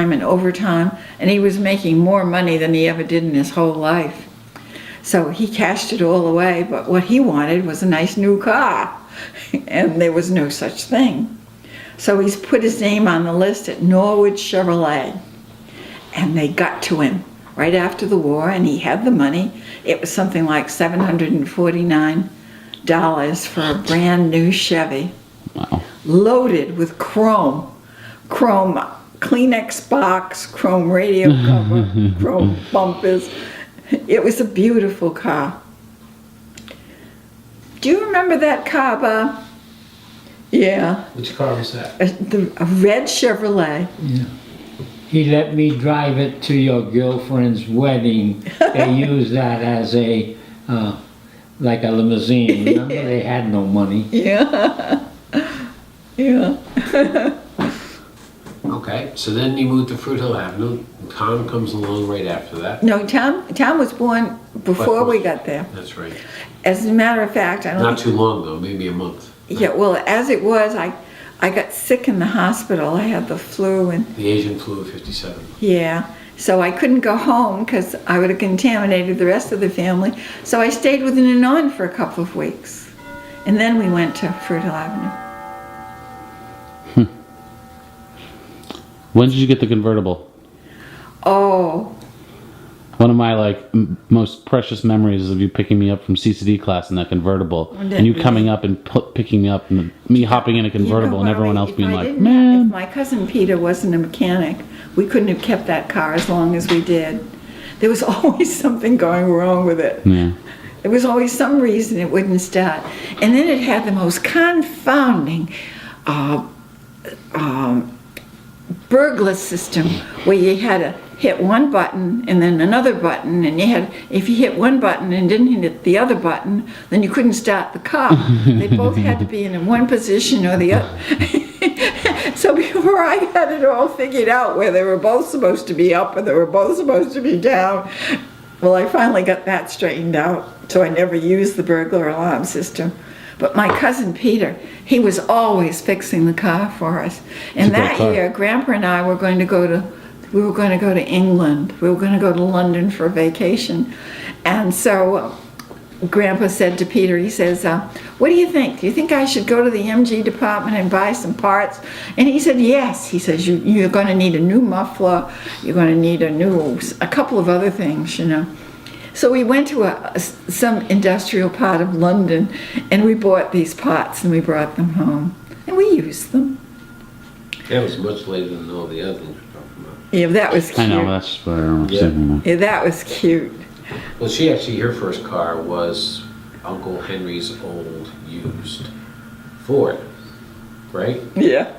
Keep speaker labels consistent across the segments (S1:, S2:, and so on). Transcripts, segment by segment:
S1: time and overtime, and he was making more money than he ever did in his whole life. So he cashed it all away, but what he wanted was a nice new car, and there was no such thing. So he's put his name on the list at Norwood Chevrolet, and they got to him right after the war, and he had the money. It was something like $749 for a brand new Chevy.
S2: Wow.
S1: Loaded with chrome Kleenex box, chrome radio cover, chrome bumpers. It was a beautiful car. Do you remember that car, Bob? Yeah.
S3: Which car was that?
S1: A red Chevrolet.
S4: Yeah. He let me drive it to your girlfriend's wedding. They used that as a, like a limousine. Remember, they had no money.
S1: Yeah. Yeah.
S3: Okay, so then you moved to Fruit Hill Avenue. Tom comes along right after that.
S1: No, Tom was born before we got there.
S3: That's right.
S1: As a matter of fact, I don't
S3: Not
S1: think,
S3: too long though, maybe a month.
S1: yeah, well, as it was, I got sick in the hospital. I had the flu and
S3: The Asian flu of 57.
S1: yeah, so I couldn't go home because I would have contaminated the rest of the family. So I stayed with an nun for a couple of weeks. And then we went to Fruit Hill Avenue.
S2: When did you get the convertible?
S1: Oh,
S2: One of my most precious memories is of you picking me up from CCD class in that convertible,
S1: And
S2: and you
S1: then-
S2: coming up and picking me up, and me hopping in a convertible, and everyone else being like,
S1: If
S2: "Man."
S1: my cousin Peter wasn't a mechanic, we couldn't have kept that car as long as we did. There was always something going wrong with it.
S2: Yeah.
S1: There was always some reason it wouldn't start. And then it had the most confounding burglar system where you had to hit one button and then another button, and if you hit one button and didn't hit the other button, then you couldn't start the car. They both had to be in one position or the other. So before I had it all figured out where they were both supposed to be up and they were both supposed to be down, well, I finally got that straightened out, so I never used the burglar alarm system. But my cousin Peter, he was always fixing the car for us. And
S2: It's a great
S1: that
S2: car.
S1: year, Grandpa and I were going to go to England. We were going to go to London for a vacation. And so Grandpa said to Peter, he says, what do you think? Do you think I should go to the MG department and buy some parts? And he said, yes. He says, you're going to need a new muffler. You're going to need a couple of other things, you know. So we went to some industrial part of London, and we bought these pots and we brought them home. And we used them.
S3: That was much later than all the other things we're talking about.
S1: Yeah, that was cute.
S2: I know, that's what I remember saying.
S1: Yeah, that was cute.
S3: Well, her first car was Uncle Henry's old used Ford, right?
S1: Yeah.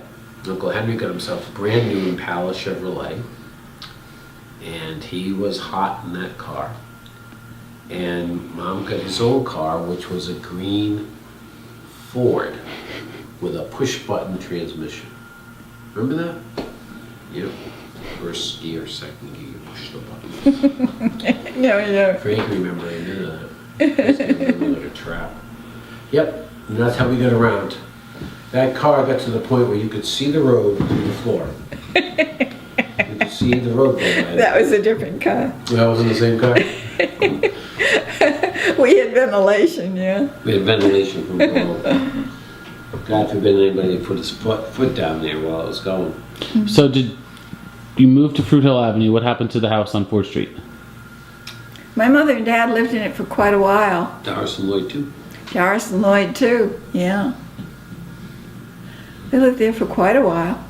S3: Uncle Henry got himself a brand new Impala Chevrolet, and he was hot in that car. And Mom got his own car, which was a green Ford with a push-button transmission. Remember that? Yep. First gear, second gear, push the button.
S1: No.
S3: Frank remembering that. It's like a trap. Yep, and that's how we got around. That car got to the point where you could see the road through the floor. You could see the road go by.
S1: That was a different car.
S3: That wasn't the same car?
S1: We had ventilation, yeah.
S3: We had ventilation from below. God forbid anybody put his foot down there while it was going.
S2: So did you move to Fruit Hill Avenue? What happened to the house on 4th Street?
S1: My mother and dad lived in it for quite a while.
S3: Doris and Lloyd too.
S1: Doris and Lloyd too, yeah. They lived there for quite a while.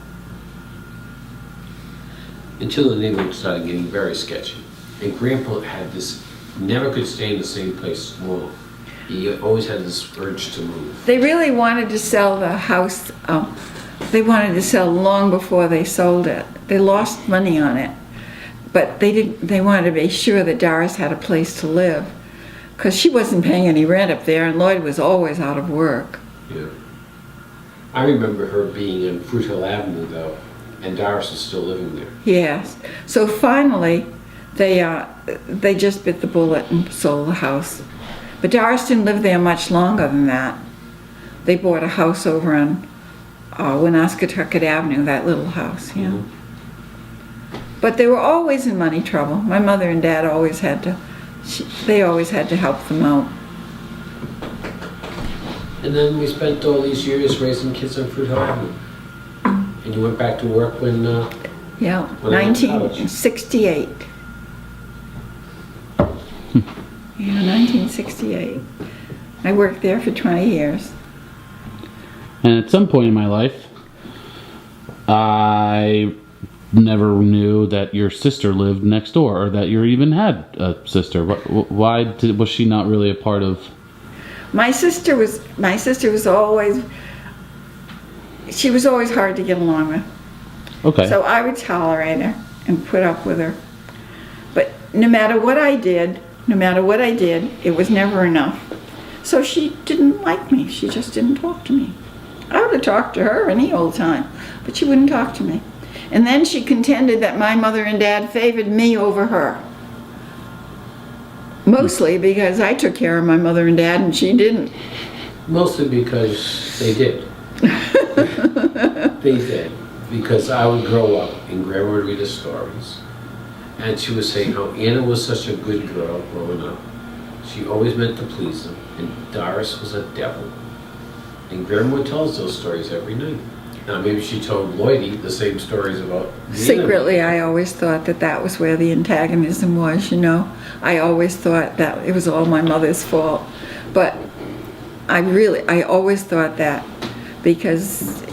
S3: Until the neighborhood started getting very sketchy. And Grandpa had this, never could stay in the same place long. He always had this urge to move.
S1: They really wanted to sell the house. They wanted to sell long before they sold it. They lost money on it. But they wanted to be sure that Doris had a place to live. Because she wasn't paying any rent up there, and Lloyd was always out of work.
S3: Yeah. I remember her being in Fruit Hill Avenue though, and Doris was still living there.
S1: Yes. So finally, they just bit the bullet and sold the house. But Doris didn't live there much longer than that. They bought a house over on Woonasquatucket Avenue, that little house, yeah.
S3: Mhm.
S1: But they were always in money trouble. My mother and dad always had to, they always had to help them out.
S3: And then we spent all these years raising kids on Fruit Hill Avenue. And you went back to work when,
S1: Yeah,
S3: When I went to college.
S1: 1968. Yeah, 1968. I worked there for 20 years.
S2: And at some point in my life, I never knew that your sister lived next door, or that you even had a sister. Why was she not really a part of?
S1: My sister was always, she was always hard to get along with.
S2: Okay.
S1: So I would tolerate her and put up with her. But no matter what I did, it was never enough. So she didn't like me. She just didn't talk to me. I would have talked to her any old time, but she wouldn't talk to me. And then she contended that my mother and dad favored me over her. Mostly because I took care of my mother and dad and she didn't.
S3: mostly because they did. They did. Because I would grow up and Grandma would read us stories. And she would say how Anna was such a good girl growing up. She always meant to please them. And Doris was a devil. And Grandma would tell us those stories every night. Now maybe she told Lloydie the same stories about the
S1: Secretly, I always thought that that was where the antagonism was, you know. I always thought that it was all my mother's fault. But I always thought that because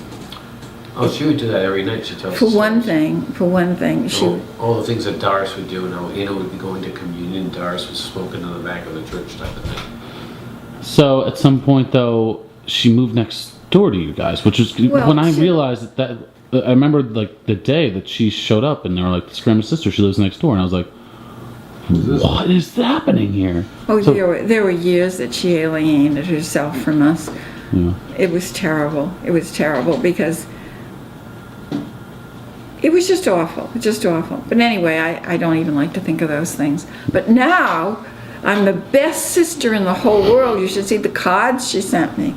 S3: Oh, she would do that every night. She'd tell us
S1: for
S3: the
S1: one
S3: stories.
S1: thing, she,
S3: All the things that Doris would do, and how Anna would be going to communion, Doris was smoking in the back of the church type of thing.
S2: So at some point, though, she moved next door to you guys, which is
S1: Well,
S2: when I
S1: she-
S2: realized that. I remember like the day that she showed up, and they were like, "This grandma's sister. She lives next door," and I was like, "What is happening here?"
S1: oh,
S2: So-
S1: there were years that she alienated herself from us.
S2: Yeah.
S1: It was terrible. It was terrible because it was just awful, just awful. But anyway, I don't even like to think of those things. But now, I'm the best sister in the whole world. You should see the cards she sent me.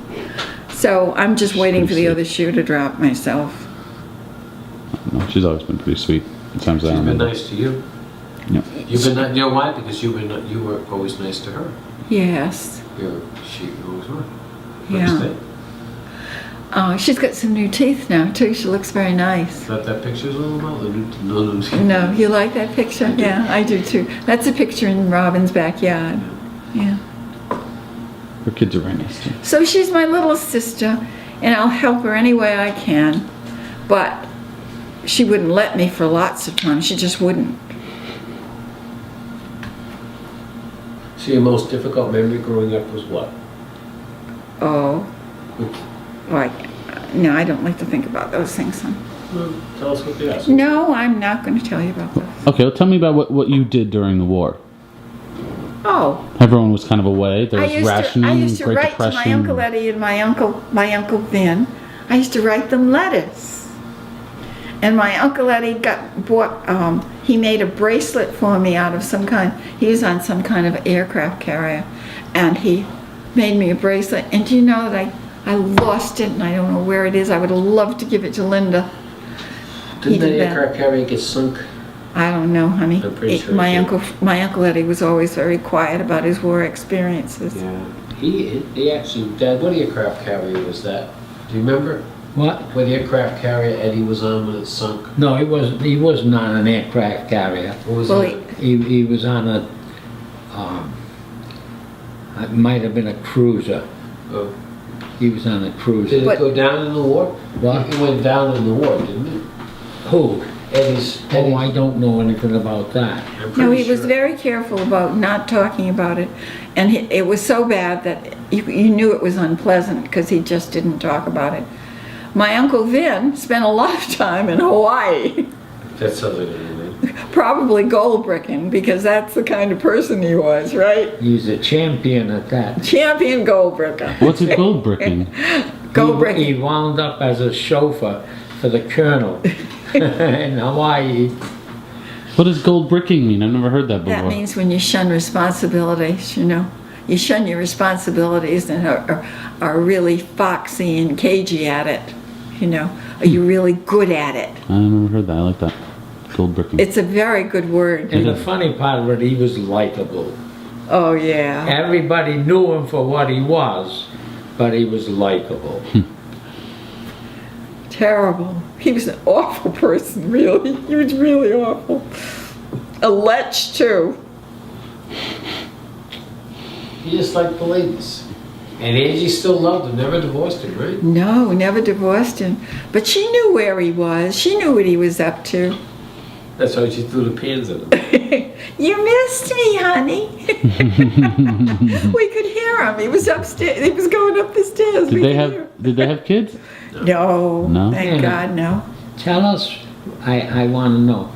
S1: So I'm just waiting for the other shoe to drop myself.
S2: No, she's always been pretty sweet. Sometimes I
S3: She's been
S2: remember.
S3: nice to you.
S2: Yeah.
S3: You've been, you know why? Because you were always nice to her.
S1: Yes.
S3: She always were.
S1: Yeah.
S3: Understand?
S1: Oh, she's got some new teeth now, too. She looks very nice.
S3: That picture's all about the new.
S1: No, you like that picture? Yeah, I do, too. That's a picture in Robin's backyard. Yeah.
S2: Her kids are very nice too.
S1: So she's my little sister, and I'll help her any way I can. But she wouldn't let me for lots of time. She just wouldn't.
S3: So your most difficult memory growing up was what?
S1: Oh, like, no, I don't like to think about those things. Son.
S3: Well, tell us what they are.
S1: No, I'm not going to tell you about those.
S2: Okay, well, tell me about what you did during the war.
S1: Oh,
S2: Everyone was kind of away. There
S1: I
S2: was
S1: used
S2: rationing,
S1: to
S2: Great
S1: write
S2: Depression.
S1: to my Uncle Eddie and my Uncle Vin. I used to write them letters. And my Uncle Eddie he made a bracelet for me out of some kind. He was on some kind of aircraft carrier. And he made me a bracelet. And do you know that I lost it and I don't know where it is. I would have loved to give it to Linda.
S3: Didn't that
S1: did that.
S3: aircraft carrier get sunk?
S1: I don't know, honey.
S3: I'm pretty sure
S1: my
S3: he did.
S1: Uncle Eddie was always very quiet about his war experiences.
S3: Yeah. He actually, Dad, what aircraft carrier was that? Do you remember?
S4: What?
S3: What aircraft carrier Eddie was on when it sunk?
S4: No, he wasn't on an aircraft carrier.
S3: What was
S1: Well,
S3: it?
S4: He was on a, it might have been a cruiser.
S3: Oh.
S4: He was on a
S3: Did
S4: cruiser.
S3: it
S1: But-
S3: go down in the war?
S4: What?
S3: It went down in the war, didn't it?
S4: Who?
S3: Eddie's.
S4: Oh, I don't know anything about that.
S3: I'm
S1: No,
S3: pretty
S1: he was
S3: sure.
S1: very careful about not talking about it. And it was so bad that you knew it was unpleasant because he just didn't talk about it. My Uncle Vin spent a lot of time in Hawaii,
S3: That sounds like a good name.
S1: probably gold bricking, because that's the kind of person he was, right?
S4: He's a champion at that.
S1: Champion gold bricker.
S2: What's a gold bricking?
S1: Gold
S4: He
S1: bricking.
S4: wound up as a chauffeur for the colonel in Hawaii.
S2: What does gold bricking mean? I've never heard that before.
S1: That means when you shun responsibilities, you know. You shun your responsibilities and are really foxy and cagey at it, you know. Are you really good at it?
S2: I never heard that. I like that. Gold bricking.
S1: It's a very good word.
S4: And the funny part of it, he was likable.
S1: Oh, yeah.
S4: Everybody knew him for what he was, but he was likable.
S1: Terrible. He was an awful person, really. He was really awful. A lech, too.
S3: He just liked the ladies. And Angie still loved him, never divorced him, right?
S1: No, never divorced him. But she knew where he was. She knew what he was up to.
S3: That's why she threw the pans at him.
S1: You missed me, honey. We could hear him. He was upstairs. He was going up the stairs.
S2: Did
S1: We
S2: they
S1: could hear
S2: have? Did they have kids?
S1: him. No.
S2: No?
S1: Thank
S4: Yeah.
S1: God, no.
S4: Tell us, I want to know,